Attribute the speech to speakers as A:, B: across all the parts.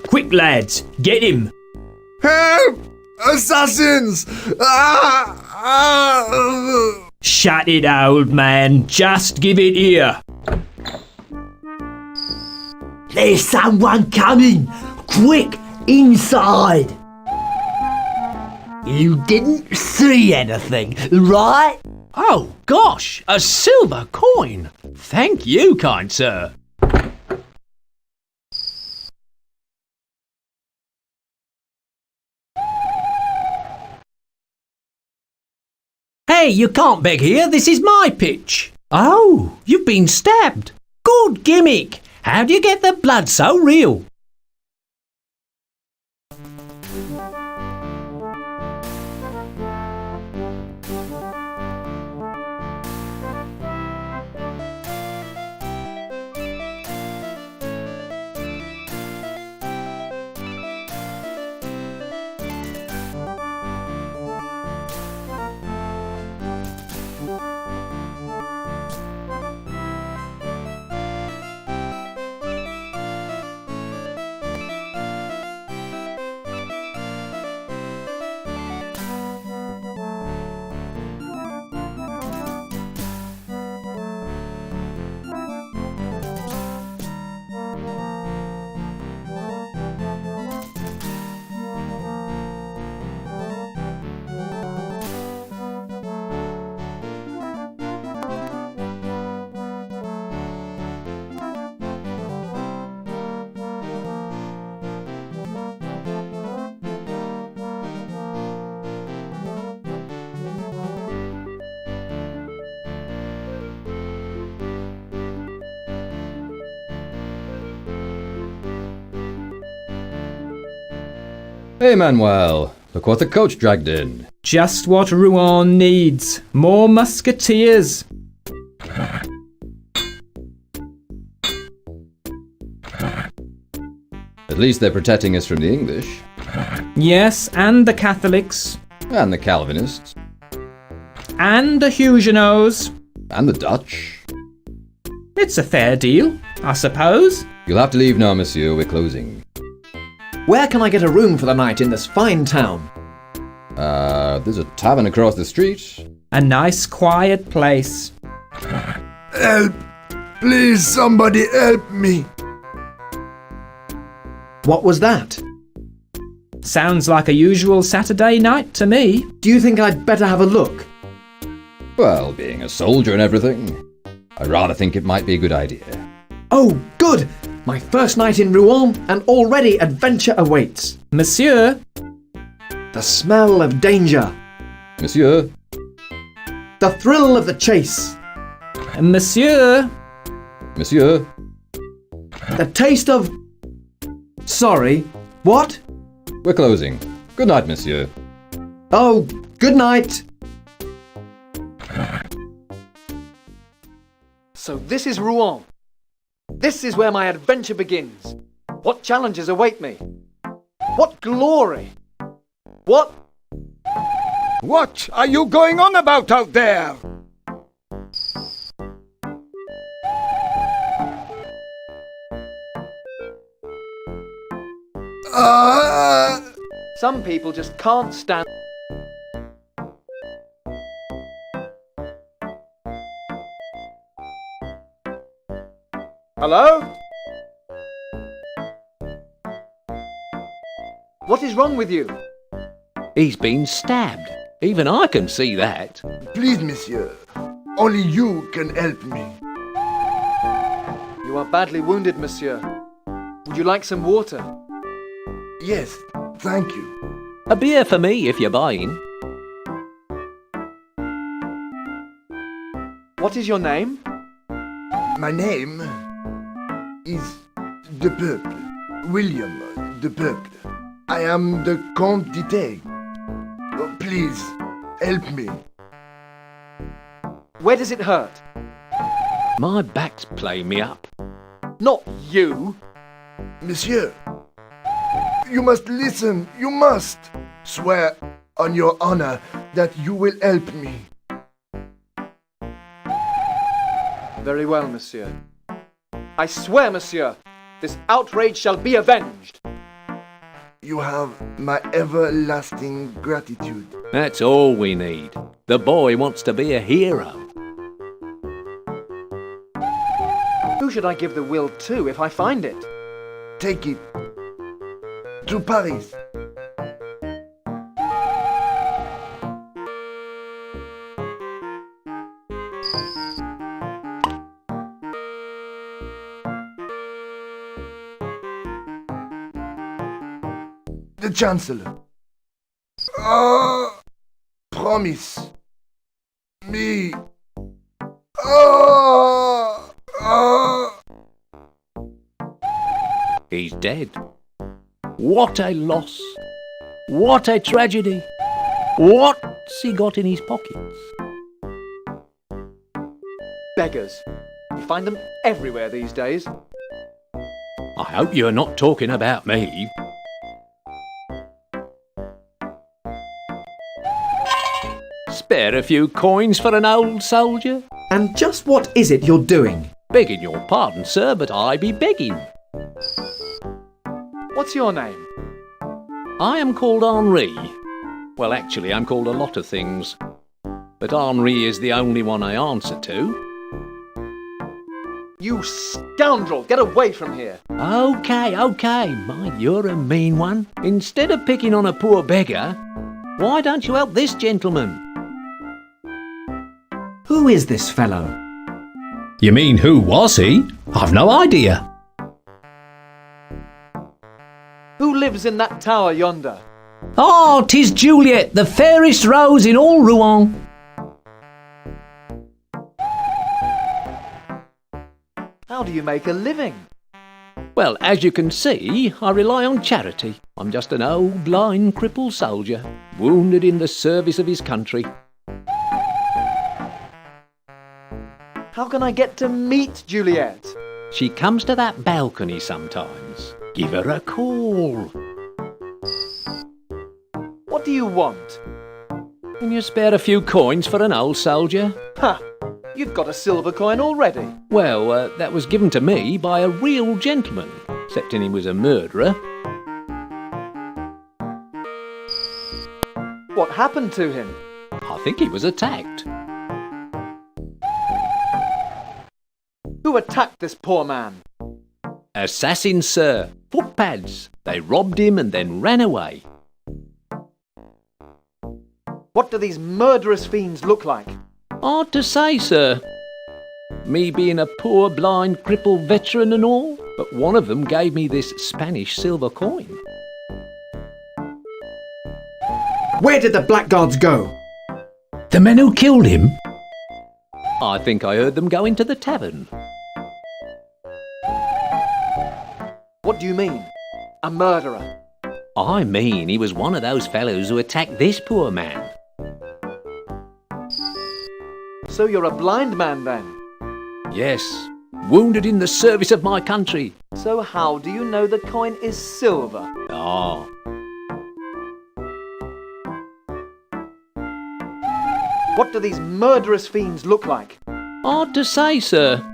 A: Quick, lads, get him!
B: Help! Assassins!
A: Shut it, old man. Just give it here.
C: There's someone coming! Quick, inside! You didn't see anything, right?
D: Oh, gosh, a silver coin. Thank you, kind sir. Hey, you can't beg here. This is my pitch. Oh, you've been stabbed. Good gimmick. How do you get the blood so real?
E: Hey, Manuel, look what the coach dragged in.
A: Just what Rouen needs. More musketeers.
E: At least they're protecting us from the English.
A: Yes, and the Catholics.
E: And the Calvinists.
A: And the Huguenots.
E: And the Dutch.
A: It's a fair deal, I suppose.
E: You'll have to leave now, monsieur. We're closing.
F: Where can I get a room for the night in this fine town?
E: There's a tavern across the street.
A: A nice quiet place.
B: Help! Please, somebody help me!
F: What was that?
A: Sounds like a usual Saturday night to me.
F: Do you think I'd better have a look?
E: Well, being a soldier and everything, I rather think it might be a good idea.
F: Oh, good! My first night in Rouen, and already adventure awaits.
A: Monsieur,
F: The smell of danger.
E: Monsieur,
F: The thrill of the chase.
A: Monsieur,
E: monsieur,
F: The taste of... Sorry, what?
E: we're closing. Good night, monsieur.
F: Oh, good night. So this is Rouen. This is where my adventure begins. What challenges await me? What glory? What?
B: What are you going on about out there?
F: Some people just can't stand... Hello? What is wrong with you?
D: He's been stabbed. Even I can see that.
B: Please, monsieur. Only you can help me.
F: You are badly wounded, monsieur. Would you like some water?
B: Yes, thank you.
D: A beer for me if you're buying.
F: What is your name?
B: My name is de Peuple. William de Peuple. I am the Comte d'Italie. Oh, please, help me.
F: Where does it hurt?
G: My back's playing me up.
F: Not you.
B: Monsieur, you must listen. You must. Swear on your honor that you will help me.
F: Very well, monsieur. I swear, monsieur, this outrage shall be avenged.
B: You have my everlasting gratitude.
G: That's all we need. The boy wants to be a hero.
F: Who should I give the will to if I find it?
B: Take it to Paris. The Chancellor. Promise me.
G: He's dead. What a loss. What a tragedy. What's he got in his pockets?
F: Beggars. You find them everywhere these days.
G: I hope you're not talking about me. Spare a few coins for an old soldier?
A: And just what is it you're doing?
G: Begging your pardon, sir, but I be begging.
F: What's your name?
G: I am called Henri. Well, actually, I'm called a lot of things. But Henri is the only one I answer to.
F: You scoundrel! Get away from here!
G: Okay. My, you're a mean one. Instead of picking on a poor beggar, why don't you help this gentleman?
A: Who is this fellow?
D: You mean who was he? I've no idea.
F: Who lives in that tower yonder?
D: Oh, 'tis Juliet, the fairest rose in all Rouen.
F: How do you make a living?
G: Well, as you can see, I rely on charity. I'm just an old, blind, crippled soldier, wounded in the service of his country.
F: How can I get to meet Juliet?
G: She comes to that balcony sometimes. Give her a call.
F: What do you want?
G: Can you spare a few coins for an old soldier?
F: Ha! You've got a silver coin already.
G: Well, that was given to me by a real gentleman, excepting he was a murderer.
F: What happened to him?
G: I think he was attacked.
F: Who attacked this poor man?
G: Assassins, sir. Footpads. They robbed him and then ran away.
F: What do these murderous fiends look like?
G: Hard to say, sir. Me being a poor, blind, crippled veteran and all, but one of them gave me this Spanish silver coin.
A: Where did the blackguards go?
D: The men who killed him?
G: I think I heard them go into the tavern.
F: What do you mean? A murderer?
G: I mean, he was one of those fellows who attacked this poor man.
F: So you're a blind man then?
G: Yes, wounded in the service of my country.
F: So how do you know the coin is silver?
G: Ah.
F: What do these murderous fiends look like?
G: Hard to say, sir.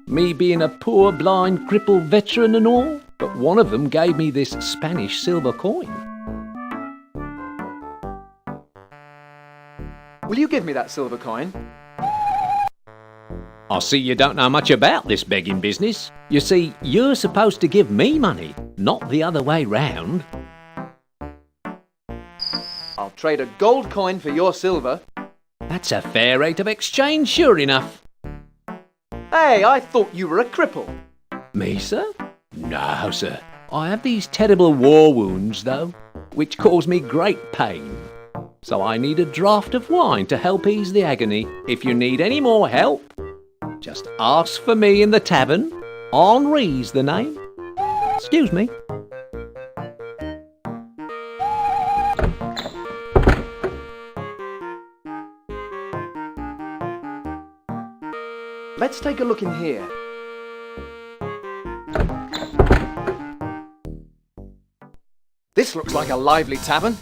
G: Me being a poor, blind, crippled veteran and all, but one of them gave me this Spanish silver coin.
F: Will you give me that silver coin?
G: I see you don't know much about this begging business. You see, you're supposed to give me money, not the other way round.
F: I'll trade a gold coin for your silver.
G: That's a fair rate of exchange, sure enough.
F: Hey, I thought you were a cripple.
G: Me, sir? No, sir. I have these terrible war wounds, though, which cause me great pain. So I need a draught of wine to help ease the agony. If you need any more help, just ask for me in the tavern. Henri's the name. Excuse me.
F: Let's take a look in here. This looks like a lively tavern.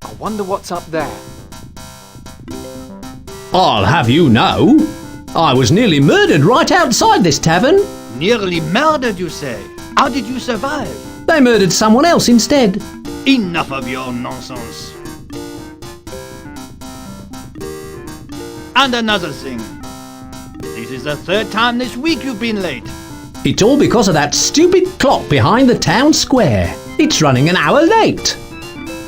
F: I wonder what's up there.
D: I'll have you know, I was nearly murdered right outside this tavern.
H: Nearly murdered, you say? How did you survive?
D: They murdered someone else instead.
H: Enough of your nonsense. And another thing. This is the third time this week you've been late.
D: It's all because of that stupid clock behind the town square. It's running an hour late.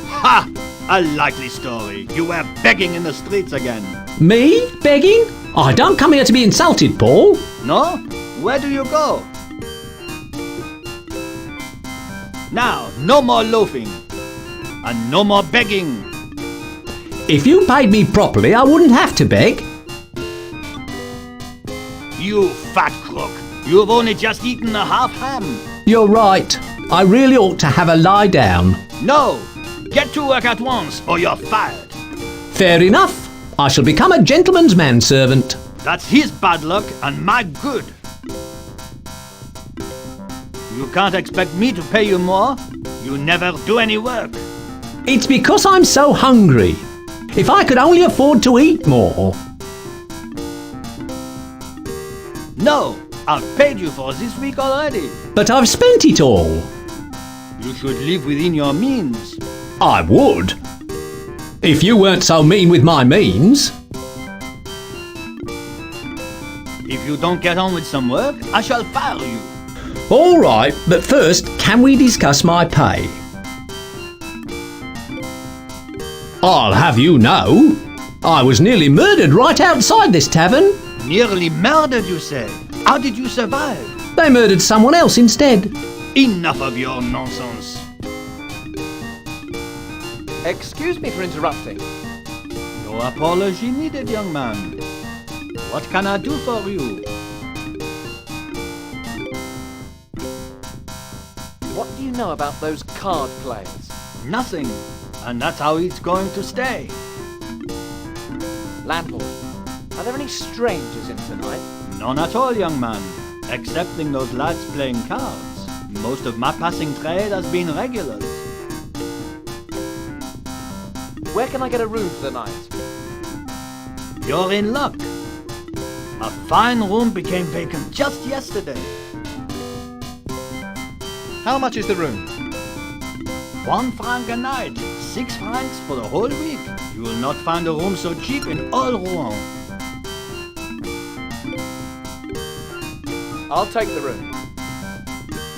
H: Ha! A likely story. You were begging in the streets again.
D: Me? Begging? I don't come here to be insulted, Paul.
H: No? Where do you go? Now, no more loafing. And no more begging.
D: If you paid me properly, I wouldn't have to beg.
H: You fat crook. You've only just eaten a half ham.
D: You're right. I really ought to have a lie down.
H: No! Get to work at once, or you're fired.
D: Fair enough. I shall become a gentleman's manservant.
H: That's his bad luck and my good. You can't expect me to pay you more. You never do any work.
D: It's because I'm so hungry. If I could only afford to eat more.
H: No, I've paid you for this week already.
D: But I've spent it all.
H: You should live within your means.
D: I would. If you weren't so mean with my means.
H: If you don't get on with some work, I shall fire you.
D: All right, but first, can we discuss my pay? I'll have you know, I was nearly murdered right outside this tavern.
H: Nearly murdered, you say? How did you survive?
D: They murdered someone else instead.
H: Enough of your nonsense.
F: Excuse me for interrupting.
H: No apology needed, young man. What can I do for you?
F: What do you know about those card players?
H: Nothing. And that's how it's going to stay.
F: Landlord, are there any strangers in tonight?
H: None at all, young man. Excepting those lads playing cards. Most of my passing trade has been regulars.
F: Where can I get a room for the night?
H: You're in luck. A fine room became vacant just yesterday.
F: How much is the room?
H: 1 franc a night, 6 francs for the whole week. You will not find a room so cheap in all Rouen.
F: I'll take the room.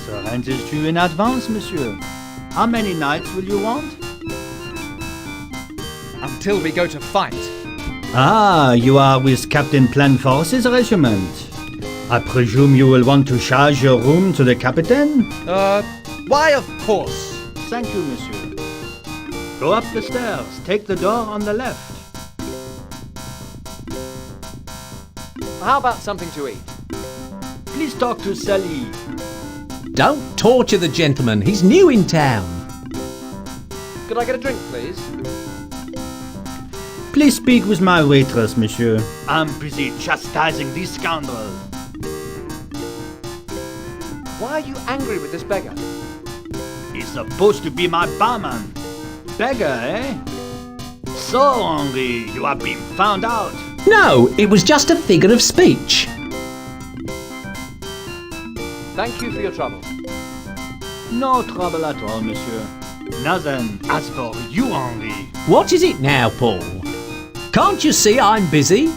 H: The rent is due in advance, monsieur. How many nights will you want?
F: Until we go to fight.
H: Ah, you are with Captain Planforce's regiment. I presume you will want to charge your room to the captain?
F: Why, of course.
H: Thank you, monsieur. Go up the stairs. Take the door on the left.
F: How about something to eat?
H: Please talk to Sally.
D: Don't torture the gentleman, he's new in town.
F: Could I get a drink, please?
H: Please speak with my waitress, monsieur. I'm busy chastising this scoundrel.
F: Why are you angry with this beggar?
H: He's supposed to be my barman. Beggar, eh? So hungry, you have been found out.
D: No, it was just a figure of speech.
F: Thank you for your trouble.
H: No trouble at all, monsieur. Now then, as for you, Henri.
D: What is it now, Paul? Can't you see I'm busy?